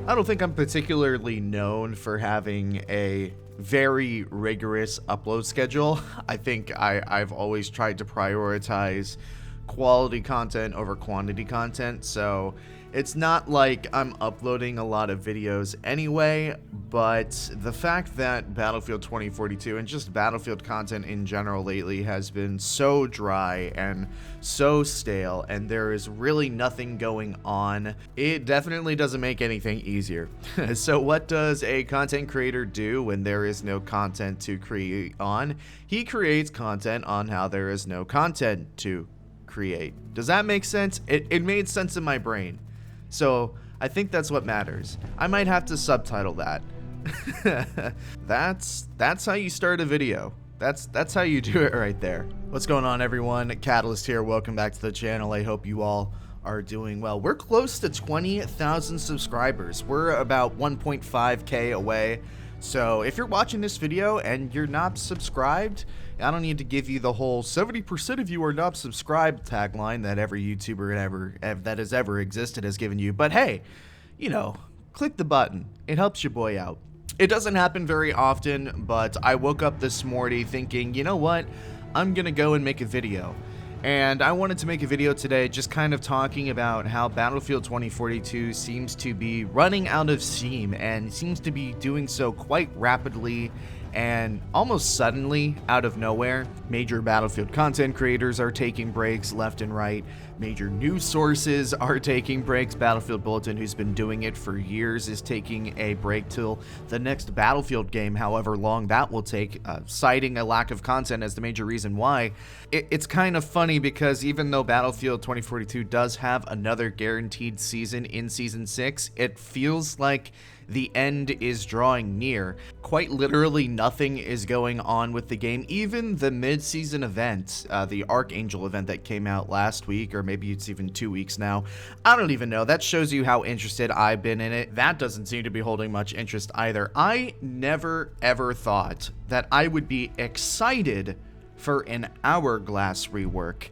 I don't think I'm particularly known for having a very rigorous upload schedule. I think I've always tried to prioritize quality content over quantity content, so it's not like I'm uploading a lot of videos anyway, but the fact that Battlefield 2042 and just Battlefield content in general lately has been so dry and so stale, and there is really nothing going on, it definitely doesn't make anything easier. So what does a content creator do when there is no content to create on? He creates content on how there is no content to create. Does that make sense? It made sense in my brain. So I think that's what matters. I might have to subtitle that. That's how you start a video. That's how you do it right there. What's going on, everyone? Catalyst here. Welcome back to the channel. I hope you all are doing well. We're close to 20,000 subscribers. We're about 1.5K away. So if you're watching this video and you're not subscribed, I don't need to give you the whole 70% of you are not subscribed tagline that every YouTuber that has ever existed has given you. But hey, you know, click the button. It helps your boy out. It doesn't happen very often, but I woke up this morning thinking, you know what? I'm gonna go and make a video. And I wanted to make a video today just kind of talking about how Battlefield 2042 seems to be running out of steam and seems to be doing so quite rapidly and almost suddenly out of nowhere. Major Battlefield content creators are taking breaks left and right. Major news sources are taking breaks. Battlefield Bulletin, who's been doing it for years, is taking a break till the next Battlefield game, however long that will take, citing a lack of content as the major reason why. It's kind of funny because even though Battlefield 2042 does have another guaranteed season in Season 6, it feels like the end is drawing near. Quite literally nothing is going on with the game. Even the mid-season event, the Archangel event that came out last week, or maybe it's even 2 weeks now. I don't even know. That shows you how interested I've been in it. That doesn't seem to be holding much interest either. I never ever thought that I would be excited for an Hourglass rework.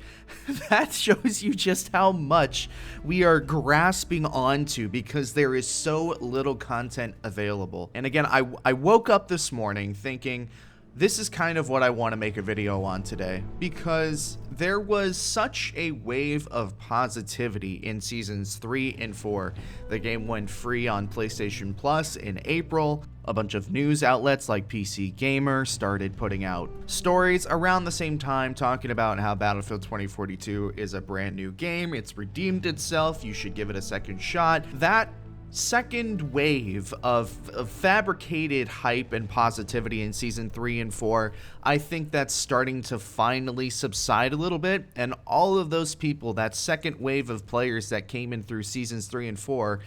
That shows you just how much we are grasping onto because there is so little content available. And again, I woke up this morning thinking, this is kind of what I want to make a video on today, because there was such a wave of positivity in Seasons 3 and 4. The game went free on PlayStation Plus in April. A bunch of news outlets like PC Gamer started putting out stories around the same time talking about how Battlefield 2042 is a brand new game. It's redeemed itself. You should give it a second shot. That second wave of fabricated hype and positivity in Season 3 and 4, I think that's starting to finally subside a little bit, and all of those people, that second wave of players that came in through Seasons 3 and 4,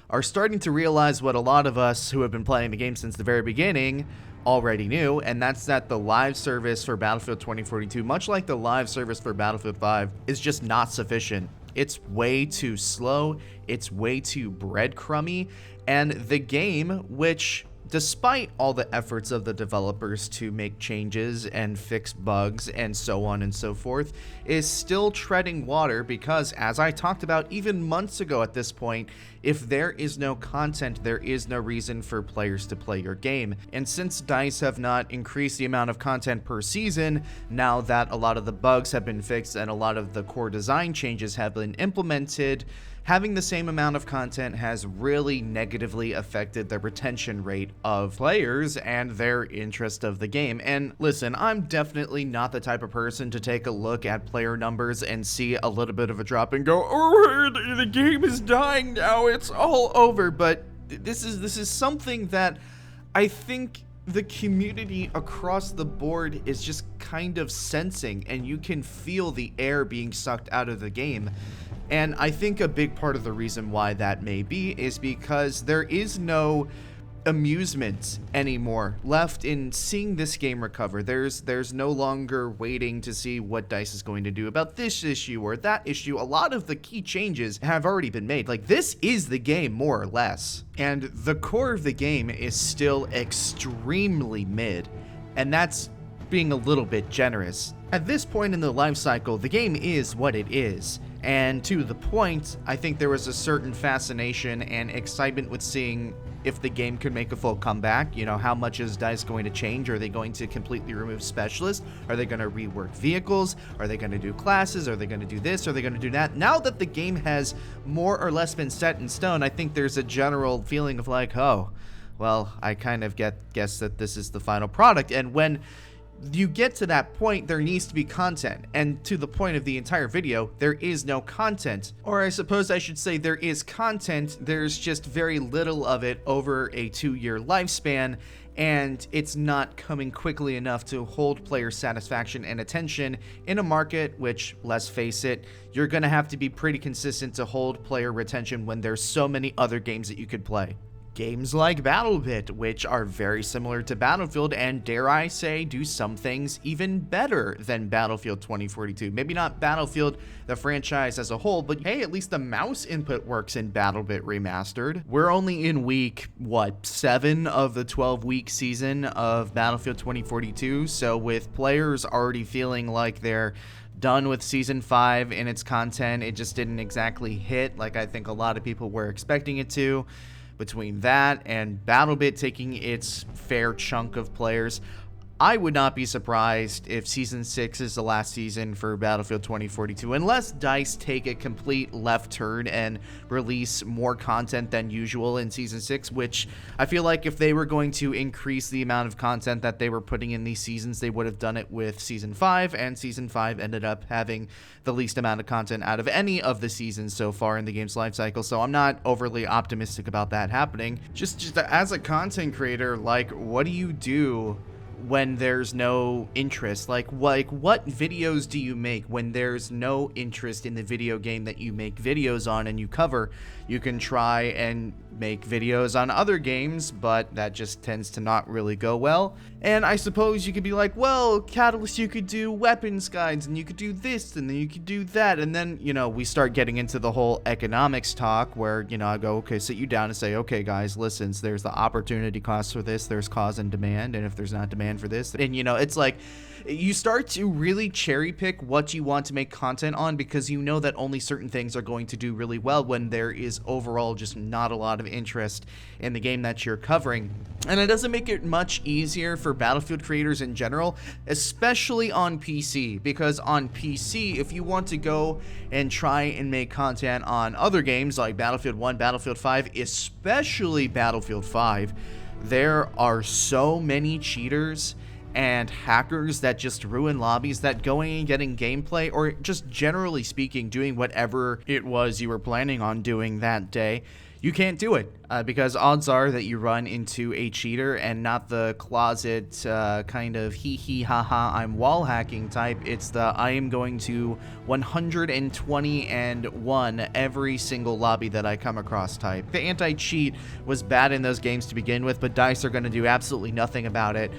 are starting to realize what a lot of us who have been playing the game since the very beginning already knew, and that's that the live service for Battlefield 2042, much like the live service for Battlefield 5, is just not sufficient. It's way too slow, it's way too breadcrumby, and the game, which, despite all the efforts of the developers to make changes and fix bugs and so on and so forth, is still treading water because, as I talked about even months ago at this point, if there is no content, there is no reason for players to play your game. And since DICE have not increased the amount of content per season, now that a lot of the bugs have been fixed and a lot of the core design changes have been implemented, having the same amount of content has really negatively affected the retention rate of players and their interest of the game. And listen, I'm definitely not the type of person to take a look at player numbers and see a little bit of a drop and go, oh, the game is dying now, it's all over. But this is something that I think the community across the board is just kind of sensing, and you can feel the air being sucked out of the game. And I think a big part of the reason why that may be is because there is no amusement anymore left in seeing this game recover. There's no longer waiting to see what DICE is going to do about this issue or that issue. A lot of the key changes have already been made. Like, this is the game, more or less. And the core of the game is still extremely mid. And that's being a little bit generous. At this point in the life cycle, the game is what it is. And to the point, I think there was a certain fascination and excitement with seeing if the game could make a full comeback. You know, how much is DICE going to change? Are they going to completely remove specialists? Are they going to rework vehicles? Are they going to do classes? Are they going to do this? Are they going to do that? Now that the game has more or less been set in stone, I think there's a general feeling of like, oh, well, I kind of guess that this is the final product. And when you get to that point, there needs to be content, and to the point of the entire video, there is no content. Or I suppose I should say there is content, there's just very little of it over a 2-year lifespan, and it's not coming quickly enough to hold player satisfaction and attention in a market which, let's face it, you're gonna have to be pretty consistent to hold player retention when there's so many other games that you could play. Games like BattleBit, which are very similar to Battlefield and, dare I say, do some things even better than Battlefield 2042. Maybe not Battlefield, the franchise as a whole, but hey, at least the mouse input works in BattleBit Remastered. We're only in week, 7 of the 12-week season of Battlefield 2042, so with players already feeling like they're done with Season 5 and its content, it just didn't exactly hit like I think a lot of people were expecting it to. Between that and BattleBit taking its fair chunk of players, I would not be surprised if Season 6 is the last season for Battlefield 2042, unless DICE take a complete left turn and release more content than usual in Season 6, which I feel like if they were going to increase the amount of content that they were putting in these seasons, they would have done it with Season 5, and Season 5 ended up having the least amount of content out of any of the seasons so far in the game's life cycle, so I'm not overly optimistic about that happening. Just as a content creator, like, what do you do when there's no interest? Like what videos do you make when there's no interest in the video game that you make videos on and you cover? You can try and make videos on other games, but that just tends to not really go well. And I suppose you could be like, well, Catalyst, you could do weapons guides, and you could do this, and then you could do that, and then, you know, we start getting into the whole economics talk where, you know, I go, okay, sit you down and say, okay, guys, listen, so there's the opportunity cost for this, there's cause and demand, and if there's not demand for this, and, you know, it's like, you start to really cherry pick what you want to make content on because you know that only certain things are going to do really well when there is overall just not a lot of interest in the game that you're covering. And it doesn't make it much easier for Battlefield creators in general, especially on PC, because on PC, if you want to go and try and make content on other games like Battlefield 1, Battlefield 5, especially Battlefield 5, there are so many cheaters and hackers that just ruin lobbies that going and getting gameplay, or just generally speaking doing whatever it was you were planning on doing that day, you can't do it because odds are that you run into a cheater and not the closet kind of hee hee ha ha I'm wall hacking type. It's the I am going to 120-1 every single lobby that I come across type. The anti-cheat was bad in those games to begin with, but DICE are going to do absolutely nothing about it.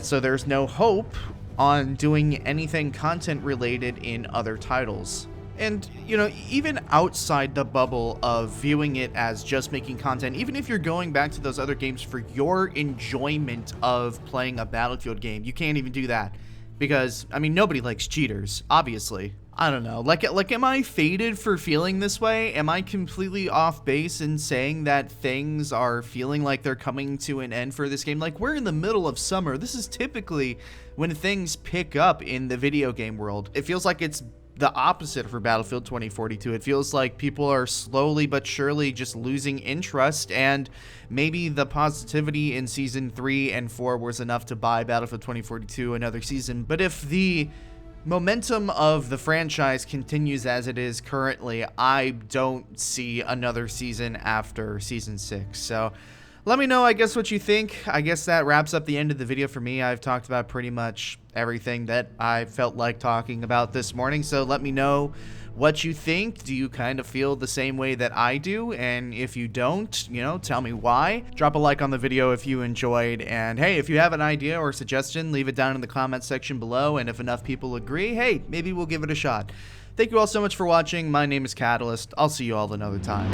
So there's no hope on doing anything content related in other titles. And, you know, even outside the bubble of viewing it as just making content, even if you're going back to those other games for your enjoyment of playing a Battlefield game, you can't even do that. Because, I mean, nobody likes cheaters, obviously. I don't know, like am I faded for feeling this way? Am I completely off base in saying that things are feeling like they're coming to an end for this game? Like, we're in the middle of summer. This is typically when things pick up in the video game world. It feels like it's the opposite for Battlefield 2042. It feels like people are slowly but surely just losing interest, and maybe the positivity in Season 3 and 4 was enough to buy Battlefield 2042 another season. But if the momentum of the franchise continues as it is currently, I don't see another season after Season 6. So let me know, I guess, what you think. I guess that wraps up the end of the video for me. I've talked about pretty much everything that I felt like talking about this morning, so let me know what you think. Do you kind of feel the same way that I do? And if you don't, you know, tell me why. Drop a like on the video if you enjoyed, and hey, if you have an idea or suggestion, leave it down in the comment section below, and if enough people agree, hey, maybe we'll give it a shot. Thank you all so much for watching. My name is Catalyst. I'll see you all another time.